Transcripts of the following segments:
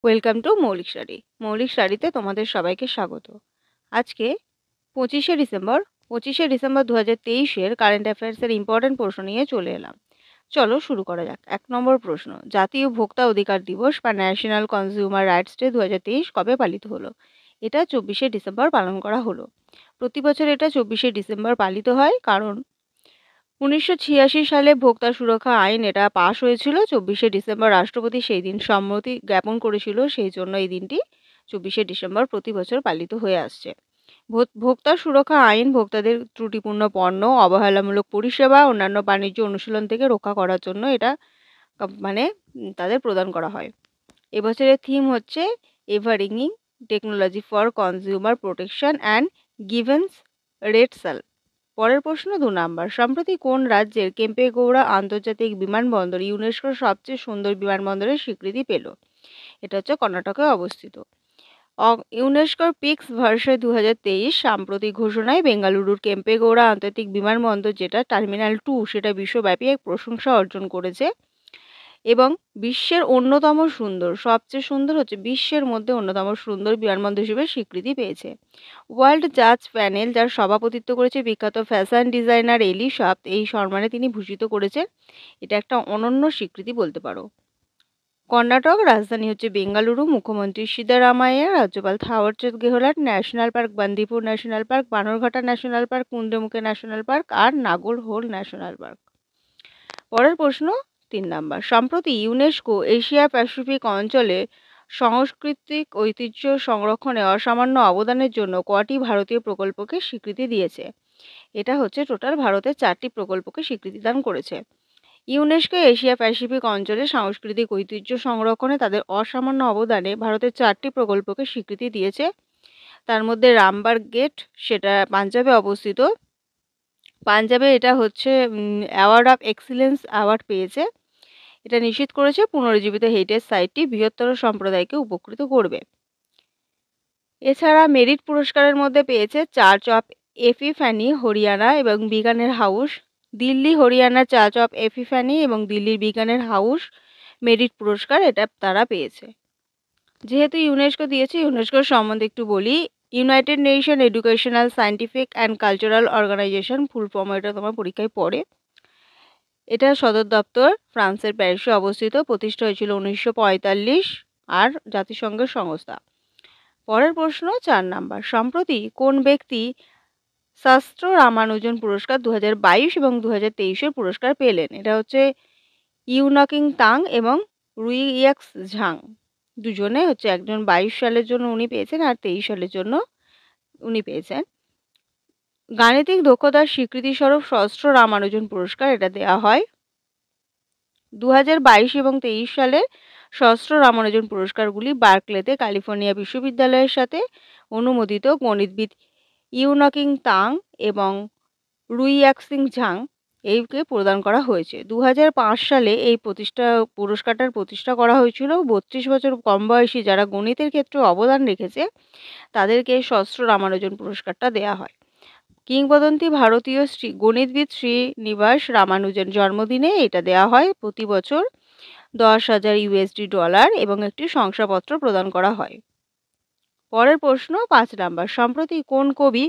Welcome to মৌলিক study. মৌলিক স্টাডিতে তোমাদের সবাইকে স্বাগত। আজকে 25শে ডিসেম্বর 25শে ডিসেম্বর 2023-এর কারেন্ট অ্যাফেয়ার্সের ইম্পর্টেন্ট প্রশ্ন নিয়ে চলে এলাম। চলো শুরু করা যাক। 1 নম্বর প্রশ্ন, জাতীয় ভোক্তা অধিকার দিবস বা ন্যাশনাল কনজিউমার রাইটস ডে 2023 কবে পালিত হলো? এটা 24শে ডিসেম্বর পালন করা হলো। প্রতি বছর এটা 24শে ডিসেম্বর পালিত হয়, কারণ 1986 সালে ভোক্তা সুরক্ষা আইন এটা পাশ হয়েছিল। 24শে ডিসেম্বর রাষ্ট্রপতি সেই দিন সম্মতি জ্ঞাপন করেছিল, সেই জন্য এই দিনটি 24শে ডিসেম্বর প্রতি বছর পালিত হয়ে আসছে। ভোক্তা সুরক্ষা আইন ভোক্তাদের ত্রুটিপূর্ণ পণ্য, অবহেলামূলক পরিষেবা, অন্যান্য বাণিজ্য অনুশীলন থেকে রক্ষা করার জন্য এটা তাদের প্রদান করা হয়। এবছরের থিম হচ্ছে leveraging technology for consumer protection and grievance redressal. পরের প্রশ্ন 2 নম্বর, সম্প্রতি কোন রাজ্যের কেম্পেগৌড়া আন্তর্জাতিক বিমানবন্দর ইউনেস্কোর সবচেয়ে সুন্দর বিমানবন্দরের স্বীকৃতি পেল? এটা হচ্ছে কর্ণাটকে অবস্থিত। ইউনেস্কোর পিক্স ভার্সে 2023 সাম্প্রতিক ঘোষণায় বেঙ্গালুরুর কেম্পেগৌড়া আন্তর্জাতিক বিমানবন্দর, যেটা টার্মিনাল 2, সেটা বিশ্বব্যাপী এক প্রশংসা অর্জন করেছে এবং সবচেয়ে সুন্দর হচ্ছে বিশ্বের মধ্যে অন্যতম সুন্দর বিমানবন্দর হিসেবে স্বীকৃতি পেয়েছে। ওয়ার্ল্ড জাজ প্যানেল, যার সভাপতিত্ব করেছে বিখ্যাত ফ্যাশন ডিজাইনার এলি শাফট, এই সম্মানে তিনি ভূষিত করেছেন। এটা একটা অনন্য স্বীকৃতি বলতে পারো। কর্ণাটক রাজধানী হচ্ছে বেঙ্গালুরু। মুখ্যমন্ত্রী সিদ্দারামাইয়া, রাজ্যপাল Thawarchand Gehlot, national park Bandipur national park, Bannerghatta national park, Kudremukh national park আর নাগরহোল ন্যাশনাল পার্ক। পরের প্রশ্ন 3 নম্বর, সম্প্রতি ইউনেস্কো এশিয়া প্যাসিফিক অঞ্চলে সাংস্কৃতিক ঐতিহ্য সংরক্ষণে অসামান্য অবদানের জন্য কটি ভারতীয় প্রকল্পকে স্বীকৃতি দিয়েছে? এটা হচ্ছে টোটাল ভারতের 4টি প্রকল্পকে স্বীকৃতি দান করেছে। ইউনেস্কো এশিয়া প্যাসিফিক অঞ্চলে সাংস্কৃতিক ঐতিহ্য সংরক্ষণে তাদের অসামান্য অবদানে ভারতের 4টি প্রকল্পকে স্বীকৃতি দিয়েছে। তার মধ্যে রামবার্গ গেট, সেটা পাঞ্জাবে অবস্থিত। পাঞ্জাবে এটা হচ্ছে অ্যাওয়ার্ড অফ এক্সিলেন্স অ্যাওয়ার্ড পেয়েছে। এটা নিশ্চিত করেছে পুনরুজ্জীবিত হেরিটেজ সাইটটি বৃহত্তর সম্প্রদায়কে উপকৃত করবে। এছাড়া মেরিট পুরস্কারের মধ্যে পেয়েছে চার্চ অফ এপিফ্যানি হরিয়ানা এবং বিকানের হাউস। দিল্লি হরিয়ানার চার্চ অফ এপিফ্যানি এবং দিল্লির বিকানের হাউস মেরিট পুরস্কার এটা তারা পেয়েছে। যেহেতু ইউনেস্কো দিয়েছে, ইউনেস্কোর সম্বন্ধে একটু বলি। United nation educational scientific and cultural organisation, full form এটা তোমার পরীক্ষায় পড়ে। এটা সদর দপ্তর ফ্রান্সের প্যারিসে অবস্থিত। প্রতিষ্ঠা হয়েছিল 1945 আর জাতিসংঘের সংস্থা। পরের প্রশ্ন 4 নম্বর, সম্প্রতি কোন ব্যক্তি শাস্ত্র রামানুজন পুরস্কার 2022 এবং 2023-এর পুরস্কার পেলেন? এটা হচ্ছে ইউনকিং তাং এবং রুইয়াক্স ঝাং। দুজনে হচ্ছে, একজন 22 সালের জন্য উনি পেয়েছেন আর 23 সালের জন্য উনি পেয়েছেন। গাণিতিক দক্ষতার স্বীকৃতিস্বরূপ শাস্ত্র রামানুজন পুরস্কার এটা দেওয়া হয়। 2022 এবং 23 সালে শাস্ত্র রামানুজন পুরস্কারগুলি বার্কলেতে ক্যালিফোর্নিয়া বিশ্ববিদ্যালয়ের সাথে অনুমোদিত গণিতবিদ ইউনকিং তাং এবং রুইয়াক্সিং ঝাং এইকে প্রদান করা হয়েছে। 2005 সালে এই পুরস্কারটার প্রতিষ্ঠা করা হয়েছিল। 32 বছর কম বয়সী যারা গণিতের ক্ষেত্রে অবদান রেখেছে তাদেরকে শাস্ত্র রামানুজন পুরস্কারটা দেয়া হয়। কিংবদন্তি ভারতীয় গণিতবিদ শ্রীনিবাস রামানুজন জন্মদিনে এটা দেওয়া হয়। প্রতি বছর $10,000 এবং একটি শংসাপত্র প্রদান করা হয়। পরের প্রশ্ন 5 নম্বর, সম্প্রতি কোন কবি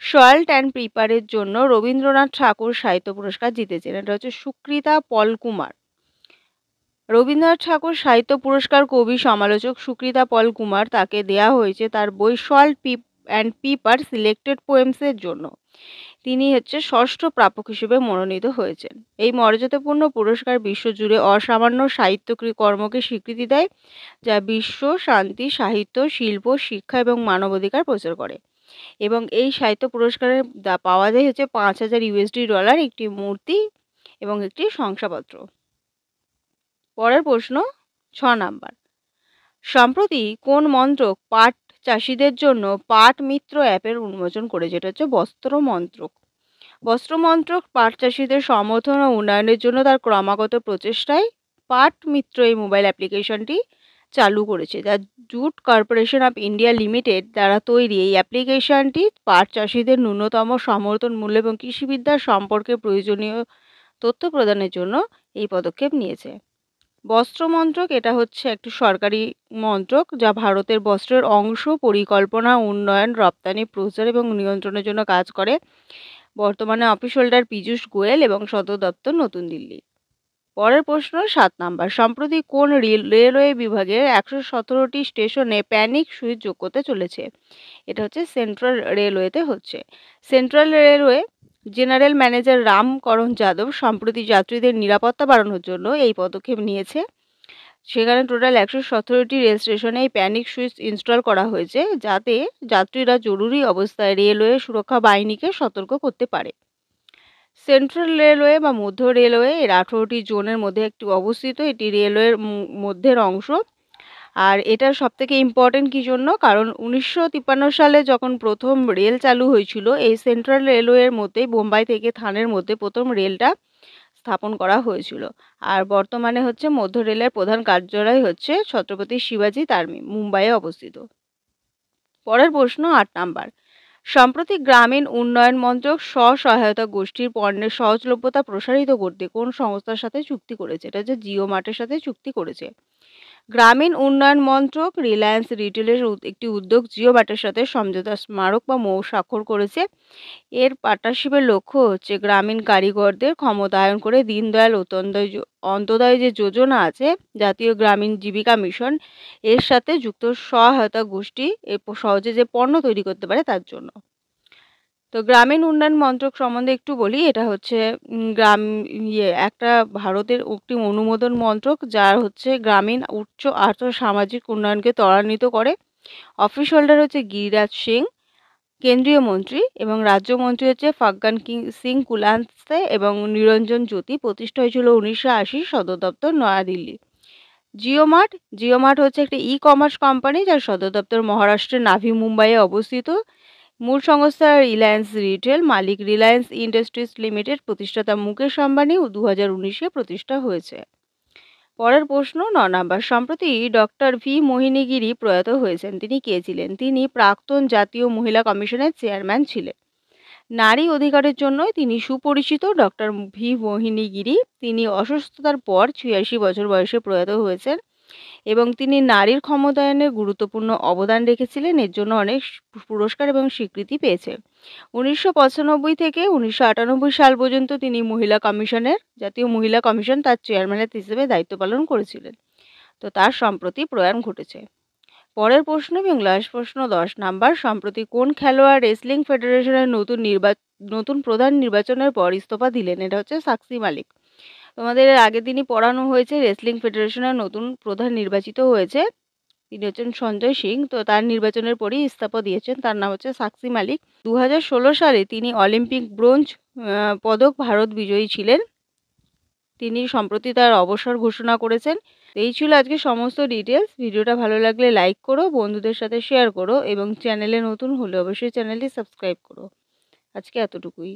সল্ট অ্যান্ড পেপারের জন্য রবীন্দ্রনাথ ঠাকুর সাহিত্য পুরস্কার জিতেছেন? এটা হচ্ছে সুকৃতা পল কুমার। রবীন্দ্রনাথ ঠাকুর সাহিত্য পুরস্কার কবি সমালোচক সুকৃতা পল কুমার তাকে দেয়া হয়েছে তার বই সল্ট অ্যান্ড পেপার সিলেক্টেড পোয়েমসের জন্য। তিনি হচ্ছে ষষ্ঠ প্রাপক হিসেবে মনোনীত হয়েছেন। এই মর্যাদাপূর্ণ পুরস্কার বিশ্বজুড়ে অসামান্য সাহিত্য কর্মকে স্বীকৃতি দেয়, যা বিশ্ব শান্তি, সাহিত্য, শিল্প, শিক্ষা এবং মানবাধিকার প্রচার করে। এবং এই সাহিত্য পুরস্কারে পাওয়া যায় হচ্ছে $5,000, একটি মূর্তি এবং একটি শংসাপত্র। পরের প্রশ্ন 6 নম্বর, সম্প্রতি কোন মন্ত্রক পাট চাষিদের জন্য পাট মিত্র অ্যাপের উন্মোচন করেছে? যেটা হচ্ছে বস্ত্র মন্ত্রক। বস্ত্র মন্ত্রক পাট চাষিদের সমর্থন ও উন্নয়নের জন্য তার ক্রমাগত প্রচেষ্টায় পাট মিত্র এই মোবাইল অ্যাপ্লিকেশনটি চালু করেছে, যা jute corporation of India limited দ্বারা তৈরি। এই অ্যাপ্লিকেশনটি পাট চাষিদের ন্যূনতম সমর্থন মূল্য এবং কৃষিবিদ্যার সম্পর্কে প্রয়োজনীয় তথ্য প্রদানের জন্য এই পদক্ষেপ নিয়েছে। বস্ত্র মন্ত্রক এটা হচ্ছে একটি সরকারি মন্ত্রক যা ভারতের বস্ত্রের অংশ, পরিকল্পনা, উন্নয়ন, রপ্তানি, প্রচার এবং নিয়ন্ত্রণের জন্য কাজ করে। বর্তমানে অফিস হোল্ডার পীযূষ গোয়েল এবং সদর দপ্তর নতুন দিল্লি। পরের প্রশ্ন ৭ নাম্বার। সম্প্রতি কোন রেলওয়ে বিভাগের ১১৭টি স্টেশনে প্যানিক সুইচ যোগ করতে চলেছে? এটা হচ্ছে সেন্ট্রাল রেলওয়েতে হচ্ছে। Central railway general manager Ramkaran Yadav সম্প্রতি যাত্রীদের নিরাপত্তা বাড়ানোর জন্য এই পদক্ষেপ নিয়েছে। সেখানে টোটাল ১১৭টি রেল স্টেশনে এই প্যানিক সুইচ ইনস্টল করা হয়েছে, যাতে যাত্রীরা জরুরি অবস্থায় রেলওয়ে সুরক্ষা বাহিনীকে সতর্ক করতে পারে। সেন্ট্রাল রেলওয়ে বা মধ্য রেলওয়ে এর ১৮টি জোনের মধ্যে একটি অবস্থিত। এটি রেলওয়ের মধ্যের অংশ। আর এটা সবথেকে ইম্পর্টেন্ট কী জন্য? কারণ ১৯৫৩ সালে যখন প্রথম রেল চালু হয়েছিল, এই সেন্ট্রাল রেলওয়ের মধ্যেই বোম্বাই থেকে থানের মধ্যে প্রথম রেলটা স্থাপন করা হয়েছিল। আর বর্তমানে হচ্ছে মধ্য রেলের প্রধান কার্যালয় হচ্ছে ছত্রপতি শিবাজি টার্মিনাস, মুম্বাইয়ে অবস্থিত। পরের প্রশ্ন ৮ নাম্বার। সম্প্রতি গ্রামীণ উন্নয়ন মন্ত্রক স্ব-সহায়তা গোষ্ঠীর পণ্যের সহজলভ্যতা প্রসারিত করতে কোন সংস্থার সাথে চুক্তি করেছে? এটা হচ্ছে জিও মার্টের সাথে চুক্তি করেছে। গ্রামীণ উন্নয়ন মন্ত্রক রিলায়েন্স রিটেলের একটি উদ্যোগ জিও মার্টের সাথে সমঝোতা স্মারক বা মৌ স্বাক্ষর করেছে। এর পার্টনারশিপের লক্ষ্য হচ্ছে গ্রামীণ কারিগরদের ক্ষমতায়ন করে দীনদয়াল অন্তোদয় যে যোজনা আছে, জাতীয় গ্রামীণ জীবিকা মিশন, এর সাথে যুক্ত সহায়তা গোষ্ঠী সহজে যে পণ্য তৈরি করতে পারে তার জন্য। তো গ্রামীণ উন্নয়ন মন্ত্রক সম্বন্ধে একটু বলি। এটা হচ্ছে একটা ভারতের একটি অনুমোদন মন্ত্রক, যার হচ্ছে গ্রামীণ উচ্চ আর্থ সামাজিক উন্নয়নকে ত্বরান্বিত করে। অফিস হোল্ডার হচ্ছে গিরিরাজ সিং, কেন্দ্রীয় মন্ত্রী, এবং রাজ্যমন্ত্রী হচ্ছে ফাগ্গান সিং কুলাস্তে এবং নিরঞ্জন জ্যোতি। প্রতিষ্ঠা হয়েছিল ১৯৮০। সদর দপ্তর নয়াদিল্লি। জিও মার্ট হচ্ছে একটা ই-কমার্স কোম্পানি, যার সদর দপ্তর মহারাষ্ট্রের নাভি মুম্বাইয়ে অবস্থিত। মূল সংস্থা রিলায়েন্স রিটেল, মালিক রিলায়েন্স ইন্ডাস্ট্রিজ লিমিটেড, প্রতিষ্ঠাতা মুকেশ আম্বানি। ২০১৯-এ প্রতিষ্ঠা হয়েছে। পরের প্রশ্ন ৯ নাম্বার। সম্প্রতি ডক্টর ভি মোহিনী গিরি প্রয়াত হয়েছেন। তিনি কে ছিলেন? তিনি প্রাক্তন জাতীয় মহিলা কমিশনের চেয়ারম্যান ছিলেন। নারী অধিকারের জন্য তিনি সুপরিচিত ডক্টর ভি মোহিনী গিরি। তিনি অসুস্থতার পর ৮৬ বছর বয়সে প্রয়াত হয়েছেন এবং তিনি নারীর ক্ষমতায়নে গুরুত্বপূর্ণ অবদান রেখেছিলেন। এর জন্য অনেক পুরস্কার এবং স্বীকৃতি পেয়েছেন। ১৯৯৫ থেকে ১৯৯৮ সাল পর্যন্ত তিনি জাতীয় মহিলা কমিশন তার চেয়ারম্যানের হিসেবে দায়িত্ব পালন করেছিলেন। তো তার সম্প্রতি প্রয়াণ ঘটেছে। পরের প্রশ্ন এবং লাস্ট প্রশ্ন ১০ নাম্বার। সম্প্রতি কোন খেলোয়াড় রেসলিং ফেডারেশনের নতুন প্রধান নির্বাচনের পর ইস্তফা দিলেন? এটা হচ্ছে সাক্ষী মালিক। তোমাদের এর আগের দিনই পড়ানো হয়েছে, রেসলিং ফেডারেশনের নতুন প্রধান নির্বাচিত হয়েছে। তিনি হচ্ছেন সঞ্জয় সিং। তো তার নির্বাচনের পরেই ইস্তফা দিয়েছেন। তার নাম হচ্ছে সাক্ষী মালিক। ২০১৬ সালে তিনি অলিম্পিক ব্রোঞ্জ পদক ভারত বিজয়ী ছিলেন। তিনি সম্প্রতি তার অবসর ঘোষণা করেছেন। এই ছিল আজকে সমস্ত ডিটেলস। ভিডিওটা ভালো লাগলে লাইক করো, বন্ধুদের সাথে শেয়ার করো এবং চ্যানেলে নতুন হলে অবশ্যই চ্যানেলটি সাবস্ক্রাইব করো। আজকে এতটুকুই।